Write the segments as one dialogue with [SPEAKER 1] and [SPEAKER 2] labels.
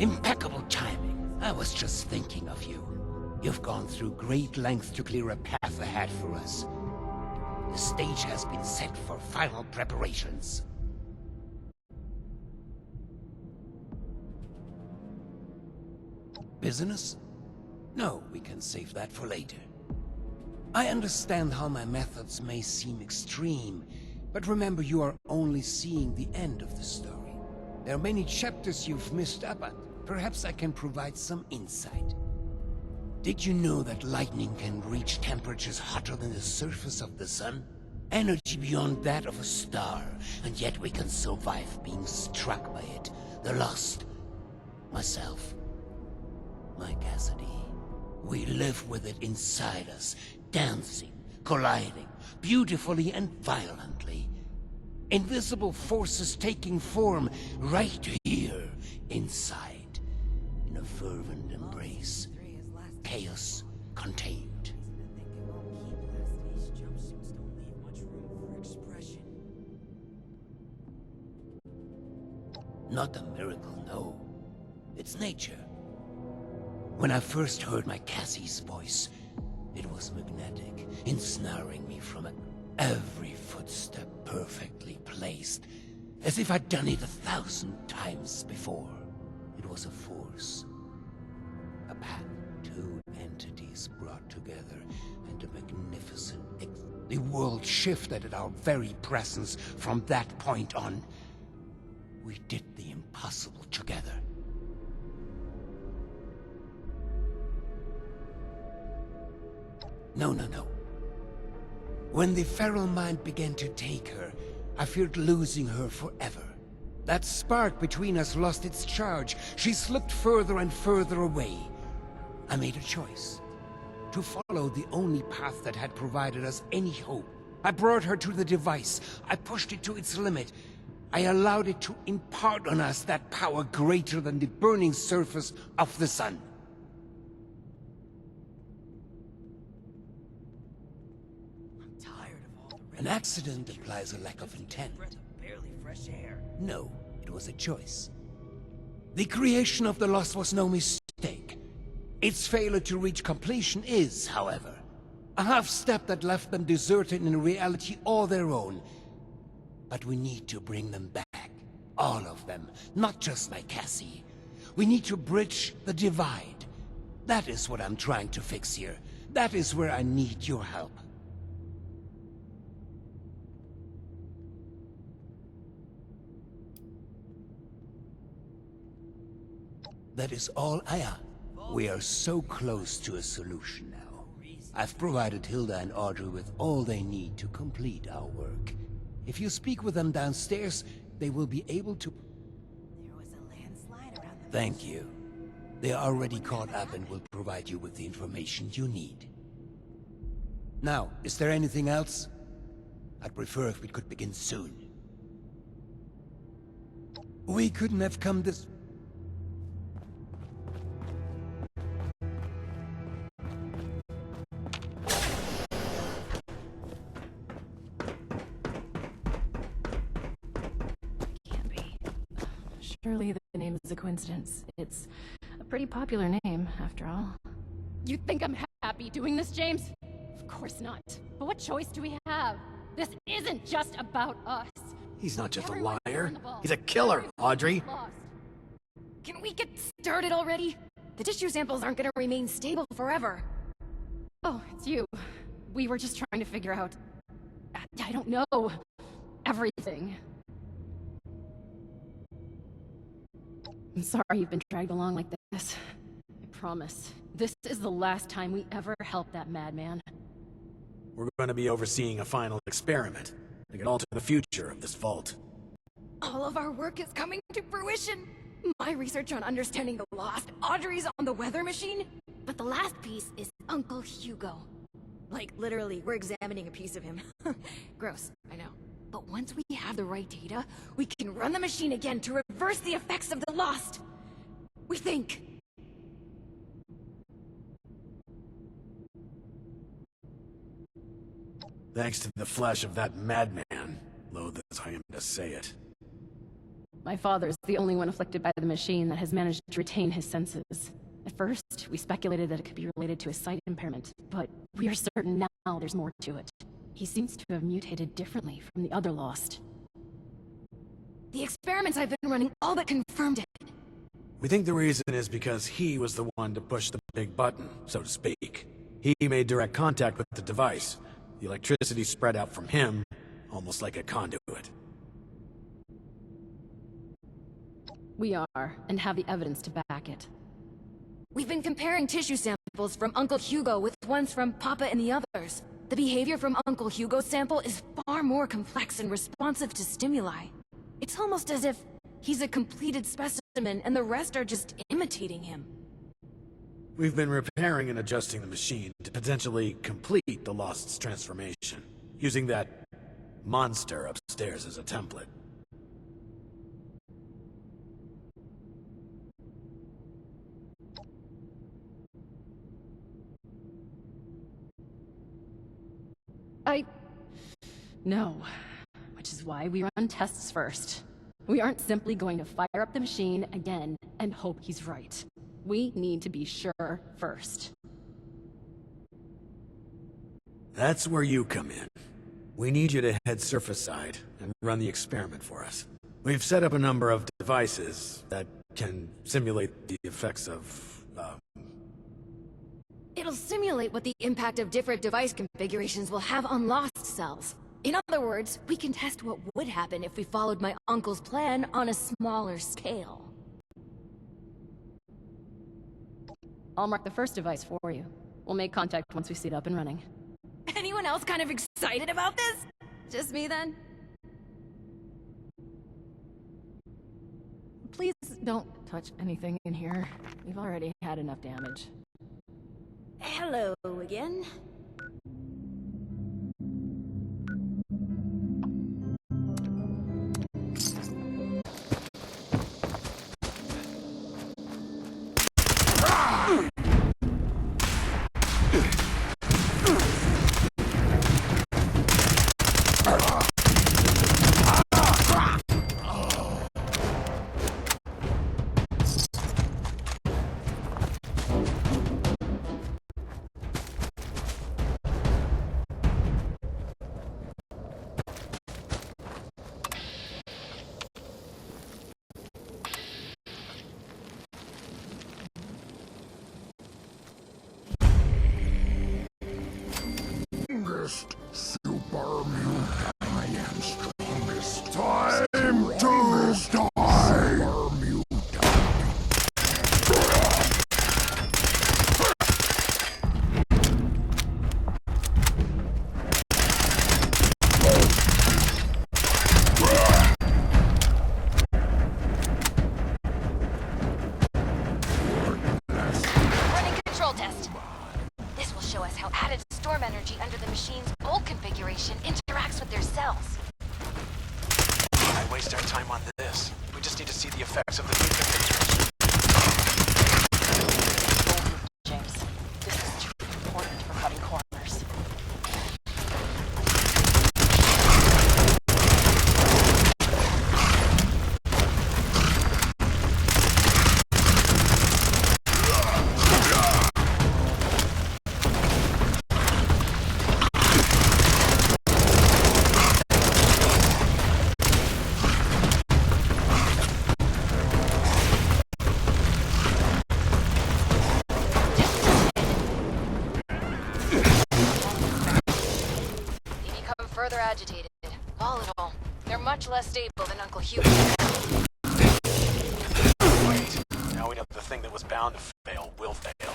[SPEAKER 1] Impeccable timing. I was just thinking of you. You've gone through great lengths to clear a path ahead for us. The stage has been set for final preparations. Business? No, we can save that for later. I understand how my methods may seem extreme, but remember you are only seeing the end of the story. There are many chapters you've missed up on. Perhaps I can provide some insight. Did you know that lightning can reach temperatures hotter than the surface of the sun? Energy beyond that of a star, and yet we can survive being struck by it. The lost. Myself. My Cassidy. We live with it inside us, dancing, colliding, beautifully and violently. Invisible forces taking form right here, inside, in a fervent embrace. Chaos contained. Not a miracle, no. It's nature. When I first heard my Cassie's voice, it was magnetic, ensnaring me from it. Every footstep perfectly placed, as if I'd done it 1,000 times before. It was a force, a pact, two entities brought together, and a magnificent the world shifted at our very presence from that point on. We did the impossible together. No. When the feral mind began to take her, I feared losing her forever. That spark between us lost its charge. She slipped further and further away. I made a choice. To follow the only path that had provided us any hope. I brought her to the device. I pushed it to its limit. I allowed it to impart on us that power greater than the burning surface of the sun. An accident implies a lack of intent. No, it was a choice. The creation of the lost was no mistake. Its failure to reach completion is, however, a half-step that left them deserted in a reality all their own. But we need to bring them back. All of them, not just my Cassie. We need to bridge the divide. That is what I'm trying to fix here. That is where I need your help. That is all I am. We are so close to a solution now. I've provided Hilda and Audrey with all they need to complete our work. If you speak with them downstairs, they will be able to...
[SPEAKER 2] There was a landslide around the...
[SPEAKER 1] Thank you. They are already caught up and will provide you with the information you need. Now, is there anything else? I'd prefer if we could begin soon. We couldn't have come this...
[SPEAKER 3] Surely the name is a coincidence. It's a pretty popular name, after all.
[SPEAKER 4] You think I'm happy doing this, James? Of course not. But what choice do we have? This isn't just about us.
[SPEAKER 5] He's not just
[SPEAKER 4] Everyone's
[SPEAKER 5] a liar.
[SPEAKER 4] on the ball.
[SPEAKER 5] He's a killer,
[SPEAKER 4] Everyone's
[SPEAKER 5] Audrey.
[SPEAKER 4] lost.
[SPEAKER 2] Can we get started already? The tissue samples aren't gonna remain stable forever.
[SPEAKER 4] Oh, it's you. We were just trying to figure out... I don't know. Everything.
[SPEAKER 3] I'm sorry you've been dragged along like this.
[SPEAKER 4] I promise. This is the last time we ever help that madman.
[SPEAKER 5] We're going to be overseeing a final experiment that can alter the future of this vault.
[SPEAKER 2] All of our work is coming to fruition. My research on understanding the lost, Audrey's on the weather machine, but the last piece is Uncle Hugo. Like, literally, we're examining a piece of him. Gross, I know. But once we have the right data, we can run the machine again to reverse the effects of the lost. We think.
[SPEAKER 5] Thanks to the flesh of that madman, loath as I am to say it.
[SPEAKER 3] My father's the only one afflicted by the machine that has managed to retain his senses. At first, we speculated that it could be related to his sight impairment, but we are certain now there's more to it. He seems to have mutated differently from the other lost.
[SPEAKER 2] The experiments I've been running all but confirmed it.
[SPEAKER 5] We think the reason is because he was the one to push the big button, so to speak. He made direct contact with the device. The electricity spread out from him, almost like a conduit.
[SPEAKER 3] We are, and have the evidence to back it.
[SPEAKER 2] We've been comparing tissue samples from Uncle Hugo with ones from Papa and the others. The behavior from Uncle Hugo's sample is far more complex and responsive to stimuli. It's almost as if he's a completed specimen and the rest are just imitating him.
[SPEAKER 5] We've been repairing and adjusting the machine to potentially complete the Lost's transformation, using that monster upstairs as a template.
[SPEAKER 3] No. Which is why we run tests first. We aren't simply going to fire up the machine again and hope he's right. We need to be sure first.
[SPEAKER 5] That's where you come in. We need you to head surface side and run the experiment for us. We've set up a number of devices that can simulate the effects of,
[SPEAKER 2] It'll simulate what the impact of different device configurations will have on lost cells. In other words, we can test what would happen if we followed my uncle's plan on a smaller scale.
[SPEAKER 3] I'll mark the first device for you. We'll make contact once we see it up and running.
[SPEAKER 2] Anyone else kind of excited about this? Just me then?
[SPEAKER 3] Please don't touch anything in here. We've already had enough damage.
[SPEAKER 2] Hello again.
[SPEAKER 6] Super mutant, I am strongest. Time to die! Super mutant.
[SPEAKER 2] Running control test. This will show us how added storm energy under the machine's old configuration interacts with their cells.
[SPEAKER 5] Why waste our time on this? We just need to see the effects of the new configuration.
[SPEAKER 3] James, this is too important for cutting corners.
[SPEAKER 2] Further agitated. Volatile. They're much less stable than Uncle Hugo.
[SPEAKER 5] Wait, now we know the thing that was bound to fail will fail.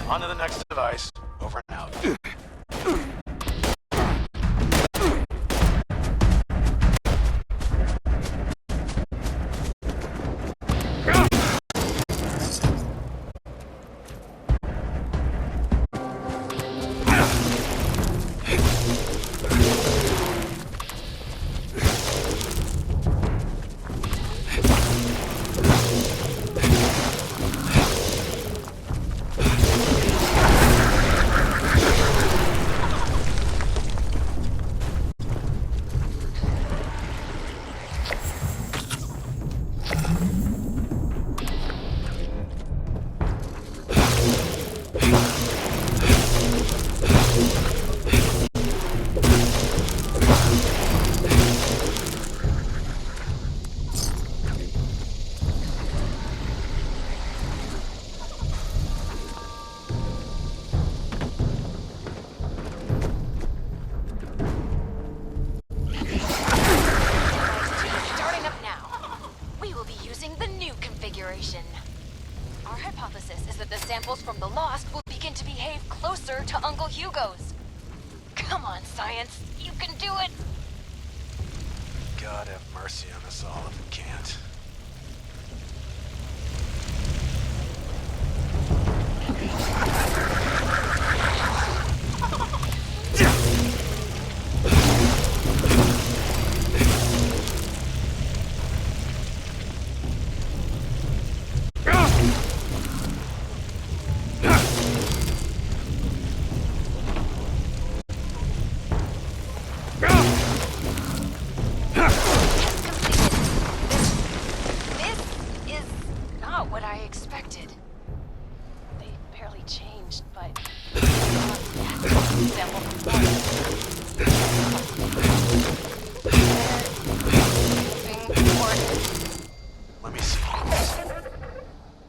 [SPEAKER 5] On to the next device. Over and out.
[SPEAKER 2] closer to Uncle Hugo's. Come on, science. You can do it.
[SPEAKER 5] God have mercy on us all if we can't. Let me see.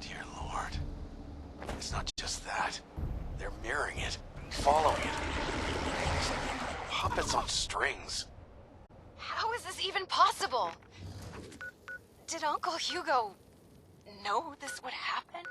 [SPEAKER 5] Dear Lord. It's not just that. They're mirroring it, following it. It's like puppets on strings.
[SPEAKER 2] How is this even possible? Did Uncle Hugo know this would happen?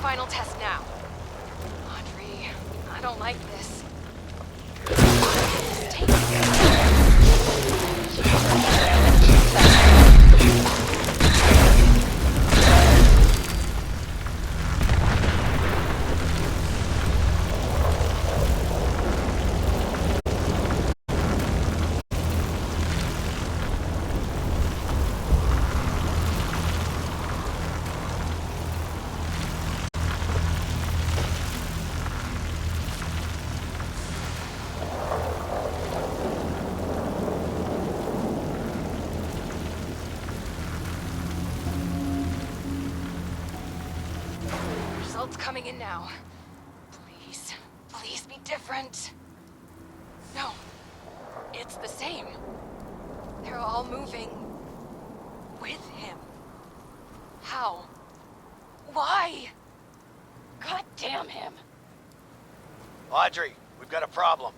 [SPEAKER 2] Final test now. Audrey, I don't like this. Results coming in now. Please, please be different. No, it's the same. They're all moving with him. How? Why? God damn him.
[SPEAKER 5] Audrey, we've got a problem.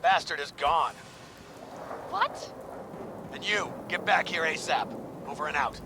[SPEAKER 5] Bastard is gone.
[SPEAKER 2] What?
[SPEAKER 5] And you, get back here ASAP. Over and out.